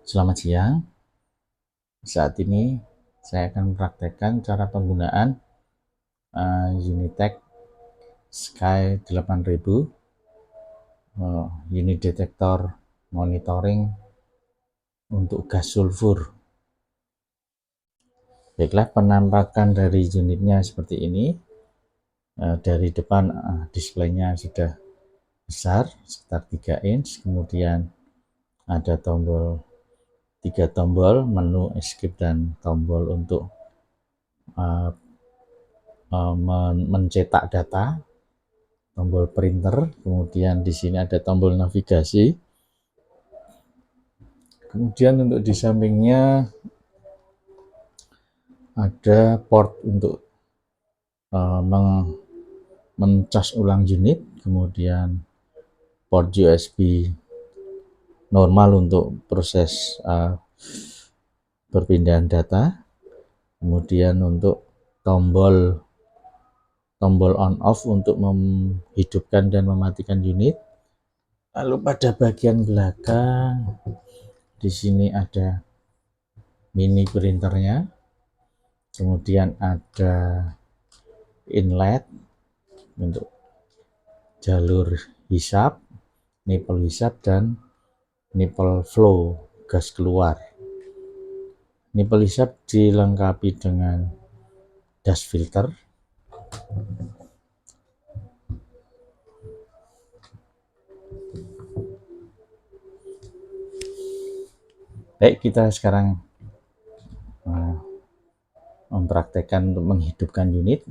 Selamat siang. Saat ini saya akan mempraktekkan cara penggunaan Unitec Sky 8000 unit detektor monitoring untuk gas sulfur. Baiklah, penampakan dari unitnya seperti ini. Dari depan displaynya sudah besar, sekitar 3 inch, kemudian ada tombol 3 tombol, menu escape dan tombol untuk mencetak data, tombol printer, kemudian di sini ada tombol navigasi. Kemudian untuk di sampingnya ada port untuk mencas ulang unit, kemudian port USB normal untuk proses perpindahan data, kemudian untuk tombol on off untuk menghidupkan dan mematikan unit. Lalu pada bagian belakang di sini ada mini printernya, kemudian ada inlet untuk jalur hisap, nipple hisap dan nipple flow, gas keluar. Nipple hisap dilengkapi dengan dust filter. Baik, kita sekarang mempraktekkan untuk menghidupkan unit.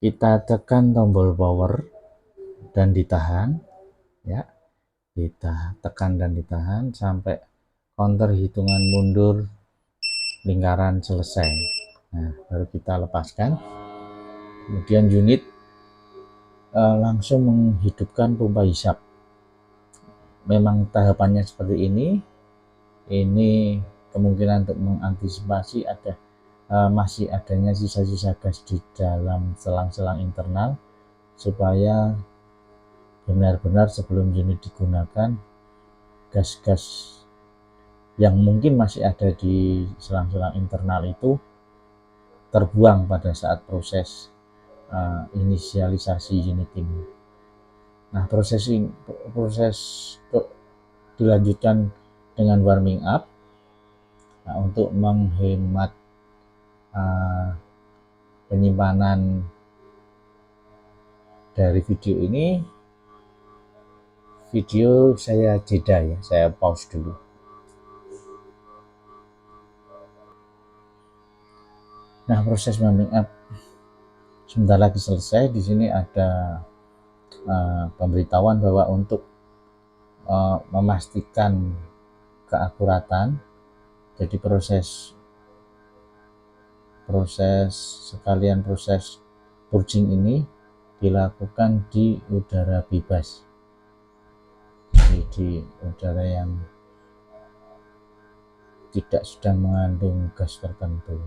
Kita tekan tombol power dan ditahan, ya, kita tekan dan ditahan sampai counter hitungan mundur lingkaran selesai. Nah, baru kita lepaskan. Kemudian unit langsung menghidupkan pompa hisap. Memang tahapannya seperti ini. Ini kemungkinan untuk mengantisipasi masih adanya sisa-sisa gas di dalam selang-selang internal, supaya benar-benar sebelum unit digunakan, gas-gas yang mungkin masih ada di selang-selang internal itu terbuang pada saat proses inisialisasi unit ini. Nah, proses dilanjutkan dengan warming up. Nah, untuk menghemat penyimpanan dari video ini, video saya jeda ya, saya pause dulu. Nah, proses warming up sebentar lagi selesai. Di sini ada pemberitahuan bahwa untuk memastikan keakuratan, jadi proses purging ini dilakukan di udara bebas, jadi di udara yang tidak sedang mengandung gas tertentu.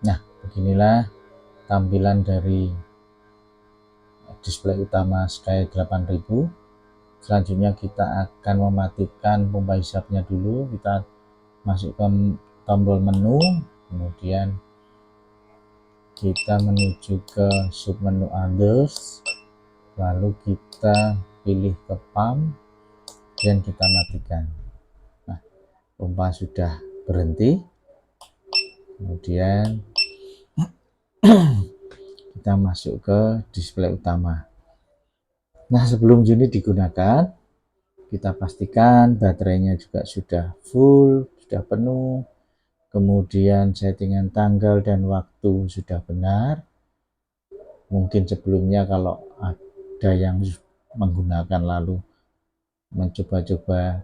Nah, beginilah tampilan dari display utama Sky 8000. Selanjutnya kita akan mematikan pompa hisapnya dulu. Kita masukkan tombol menu, kemudian kita menuju ke submenu others, lalu kita pilih ke pump dan kita matikan. Nah, pompa sudah berhenti. Kemudian kita masuk ke display utama. Nah, sebelum unit digunakan, kita pastikan baterainya juga sudah full, sudah penuh. Kemudian settingan tanggal dan waktu sudah benar. Mungkin sebelumnya kalau ada yang menggunakan lalu mencoba-coba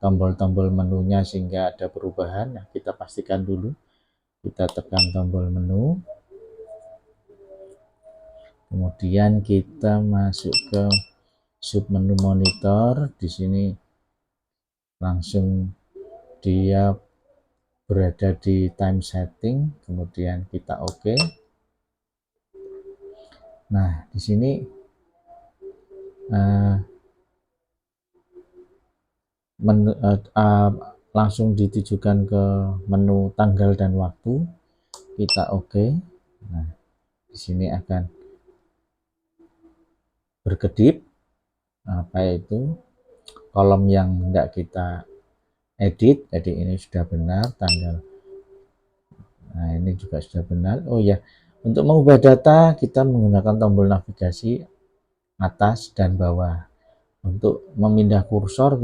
tombol-tombol menunya sehingga ada perubahan, nah kita pastikan dulu. Kita tekan tombol menu, kemudian kita masuk ke submenu monitor. Di sini langsung dia berada di time setting, kemudian kita oke. Nah, di sini uh, langsung ditujukan ke menu tanggal dan waktu, kita oke. Nah, di sini akan berkedip apa itu kolom yang tidak kita edit, jadi ini sudah benar tanggal. Nah, ini juga sudah benar. Oh ya, untuk mengubah data kita menggunakan tombol navigasi atas dan bawah. Untuk memindah kursor,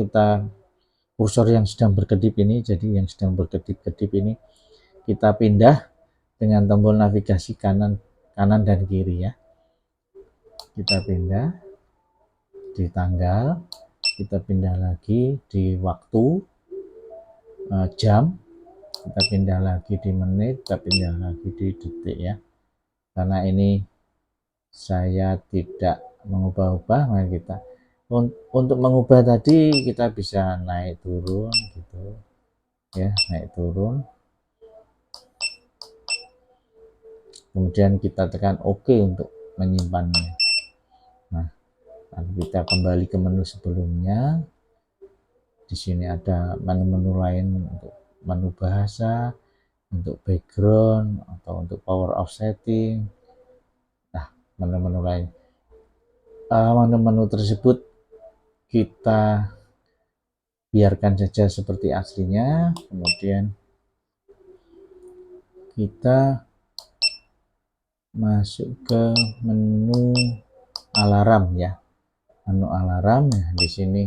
kursor yang sedang berkedip ini, jadi yang sedang berkedip-kedip ini kita pindah dengan tombol navigasi kanan dan kiri ya. Kita pindah di tanggal, kita pindah lagi di waktu, jam, kita pindah lagi di menit, kita pindah lagi di detik ya. Karena ini saya tidak mengubah-ubah, maka kita untuk mengubah tadi kita bisa naik turun gitu ya, naik turun, kemudian kita tekan OK untuk menyimpannya. Nah, lalu kita kembali ke menu sebelumnya. Di sini ada menu-menu lain untuk menu bahasa, untuk background, atau untuk power of setting. Nah, menu-menu lain. Menu-menu tersebut kita biarkan saja seperti aslinya, kemudian kita masuk ke menu alarm ya. Menu alarm ya, di sini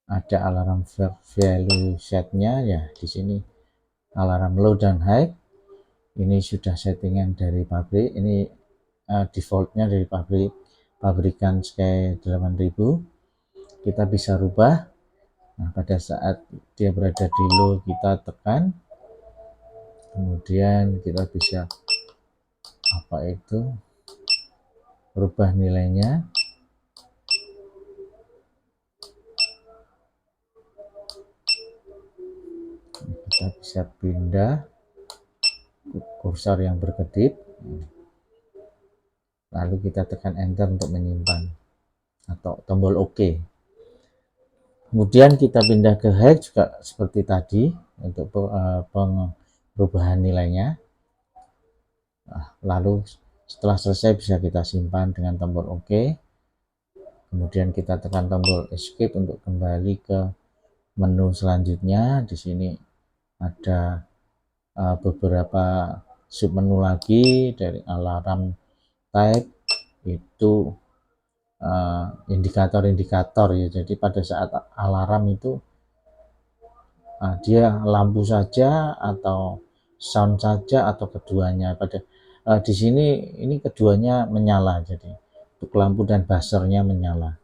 ada alarm value setnya ya, di sini alarm low dan high. Ini sudah settingan dari pabrik, ini defaultnya dari pabrikan Sky 8000. Kita bisa rubah. Nah, pada saat dia berada di low kita tekan, kemudian kita bisa apa itu rubah nilainya. Kita bisa pindah kursor yang berkedip, lalu kita tekan enter untuk menyimpan atau tombol OK. Kemudian kita pindah ke high juga seperti tadi untuk perubahan nilainya. Nah, lalu setelah selesai bisa kita simpan dengan tombol OK. Kemudian kita tekan tombol escape untuk kembali ke menu selanjutnya. Di sini ada beberapa submenu lagi dari alarm type, itu indikator-indikator ya. Jadi pada saat alarm itu dia lampu saja atau sound saja atau keduanya. Pada di sini ini keduanya menyala, jadi untuk lampu dan buzzernya menyala.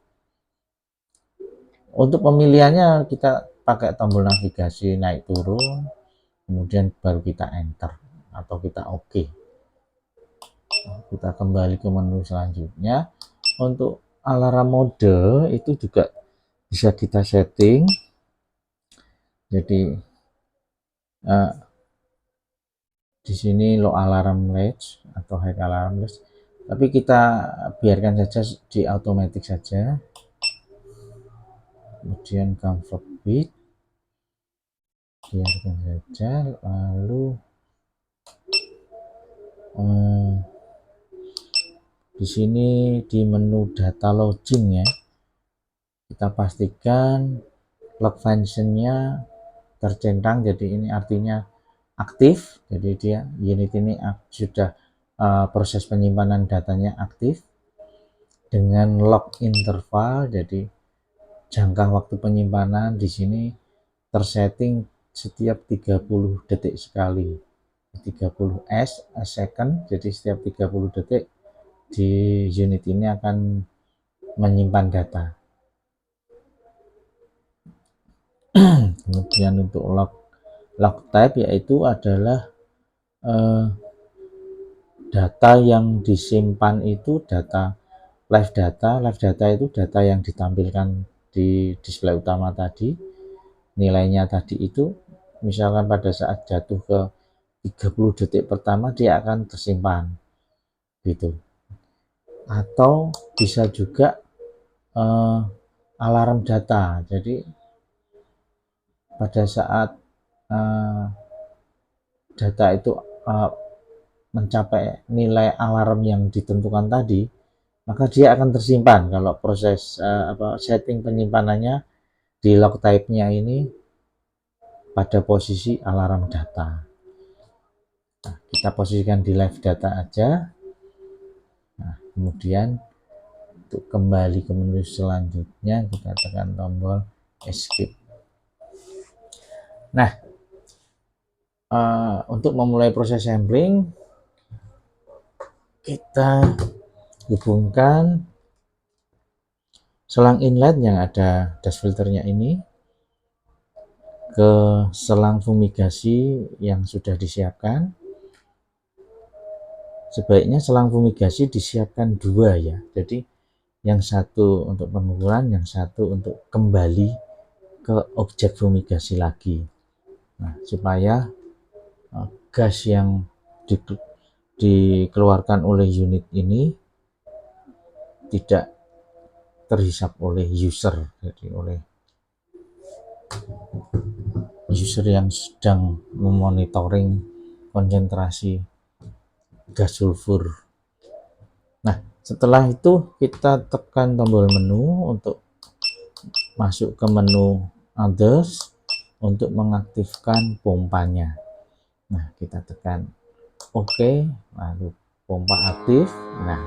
Untuk pemilihannya kita pakai tombol navigasi naik turun, kemudian baru kita enter atau kita OK. Kita kembali ke menu selanjutnya. Untuk alarm mode itu juga bisa kita setting. Jadi di sini low alarm range atau high alarm range, tapi kita biarkan saja di automatic saja. Kemudian comfort bit biarkan saja. Lalu di sini di menu data login ya, kita pastikan log functionnya tercentang, jadi ini artinya aktif, jadi dia unit ini sudah proses penyimpanan datanya aktif dengan log interval, jadi jangka waktu penyimpanan di sini tersetting setiap 30 detik sekali, 30 second, jadi setiap 30 detik di unit ini akan menyimpan data. Kemudian untuk log type yaitu adalah data yang disimpan itu data live data. Live data itu data yang ditampilkan di display utama tadi. Nilainya tadi itu misalkan pada saat jatuh ke 30 detik pertama dia akan tersimpan gitu. atau bisa juga alarm data. Jadi pada saat data itu mencapai nilai alarm yang ditentukan tadi, maka dia akan tersimpan. Kalau proses setting penyimpanannya di log type-nya ini pada posisi alarm data. Nah, kita posisikan di live data aja. Nah, kemudian untuk kembali ke menu selanjutnya kita tekan tombol escape. Nah, untuk memulai proses sampling, kita hubungkan selang inlet yang ada dust filternya ini ke selang fumigasi yang sudah disiapkan. Sebaiknya selang fumigasi disiapkan dua ya, jadi yang satu untuk pengukuran, yang satu untuk kembali ke objek fumigasi lagi. Nah, supaya gas yang dikeluarkan oleh unit ini tidak terhisap oleh user, jadi oleh user yang sedang memonitoring konsentrasi gas sulfur. Nah, setelah itu kita tekan tombol menu untuk masuk ke menu others untuk mengaktifkan pompanya. Nah, kita tekan OK, lalu pompa aktif. Nah,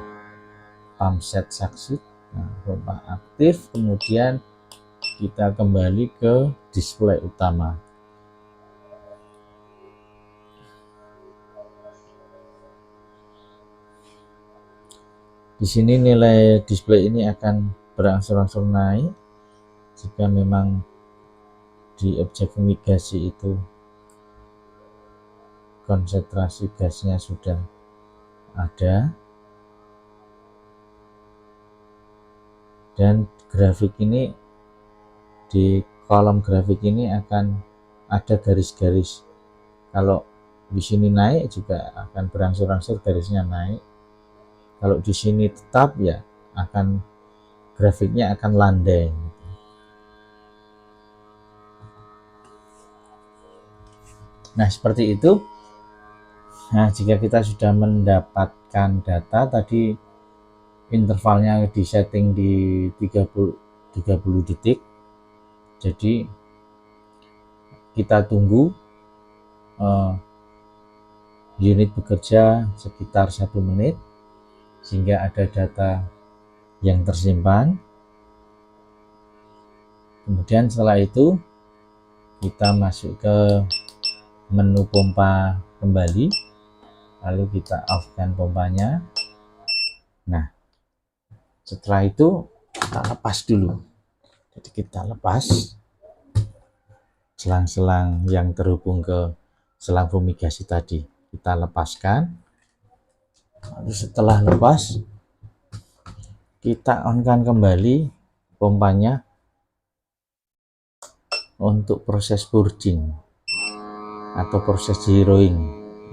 pump set succeed. Nah, pompa aktif, kemudian kita kembali ke display utama. Di sini nilai display ini akan berangsur-angsur naik jika memang di objek fumigasi itu konsentrasi gasnya sudah ada, dan grafik ini, di kolom grafik ini akan ada garis-garis. Kalau di sini naik juga akan berangsur-angsur garisnya naik. Kalau di sini tetap ya akan grafiknya akan landai. Nah, seperti itu. Nah, jika kita sudah mendapatkan data tadi, intervalnya disetting di 30 detik. Jadi kita tunggu unit bekerja sekitar 1 menit sehingga ada data yang tersimpan. Kemudian setelah itu kita masuk ke menu pompa kembali, lalu kita off-kan pompanya. Nah, setelah itu kita lepas dulu. Jadi kita lepas selang-selang yang terhubung ke selang fumigasi tadi, kita lepaskan. Lalu setelah lepas, kita on-kan kembali pompanya untuk proses purging atau proses zeroing.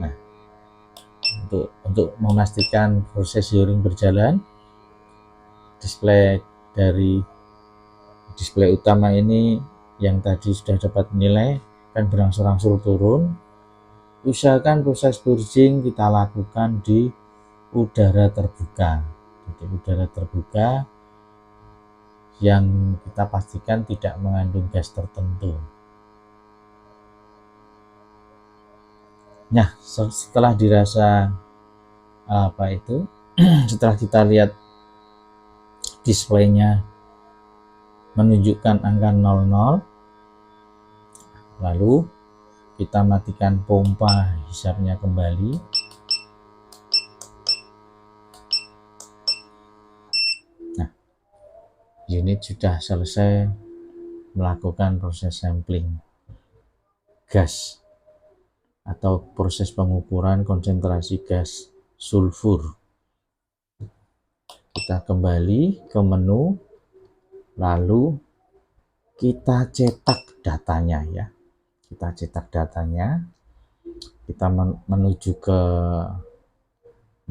Nah, untuk memastikan proses zeroing berjalan, display dari display utama ini yang tadi sudah dapat nilai kan berangsur-angsur turun. Usahakan proses purging kita lakukan di udara terbuka. Jadi udara terbuka yang kita pastikan tidak mengandung gas tertentu. Nah, setelah dirasa setelah kita lihat displaynya menunjukkan angka 00, lalu kita matikan pompa hisapnya kembali. Nah, unit sudah selesai melakukan proses sampling gas atau proses pengukuran konsentrasi gas sulfur. Kita kembali ke menu, lalu kita cetak datanya ya. Kita cetak datanya, kita menuju ke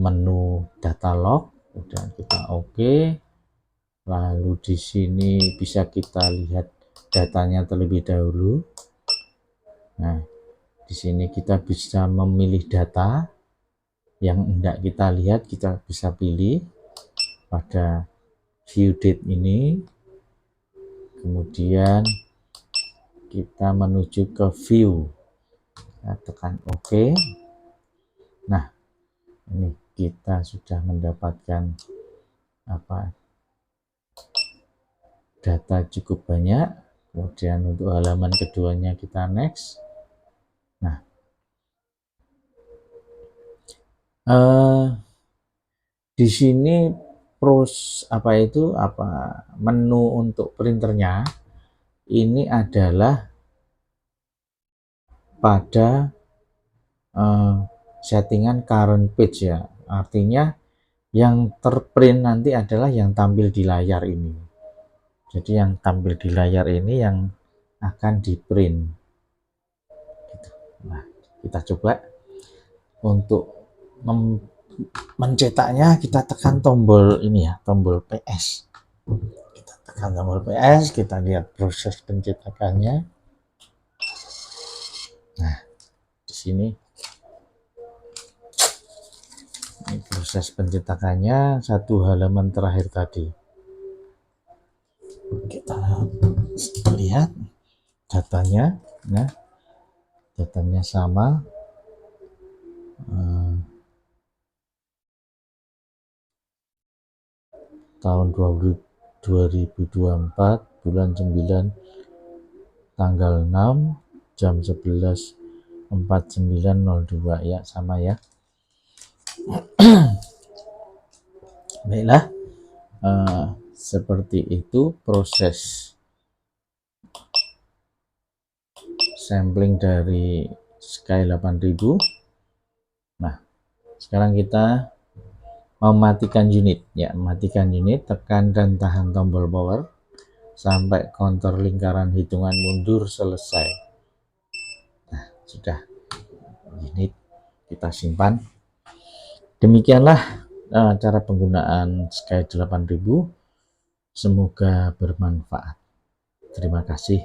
menu data log. Udah kita oke. Lalu di sini bisa kita lihat datanya terlebih dahulu. Nah, di sini kita bisa memilih data yang hendak kita lihat, kita bisa pilih pada view date ini. Kemudian kita menuju ke view. Nah, tekan OK. Nah, ini kita sudah mendapatkan data cukup banyak. Kemudian untuk halaman keduanya kita next. Nah, di sini menu untuk printernya ini adalah pada settingan current page ya. Artinya yang terprint nanti adalah yang tampil di layar ini. Jadi yang tampil di layar ini yang akan di print. Nah, kita coba untuk mencetaknya, kita tekan tombol ini ya, tombol PS. Kita tekan tombol PS, kita lihat proses pencetakannya. Nah, di sini ini proses pencetakannya satu halaman terakhir tadi. Kita lihat datanya. Nah, datanya sama. Tahun 2024 bulan 9 tanggal 6 jam 11.49.02 ya, sama ya. Baiklah, seperti itu proses sampling dari Sky 8000. Nah, sekarang kita mematikan unit ya, matikan unit, tekan dan tahan tombol power sampai kontur lingkaran hitungan mundur selesai. Nah, sudah, unit kita simpan. Demikianlah cara penggunaan Sky 8000. Semoga bermanfaat. Terima kasih.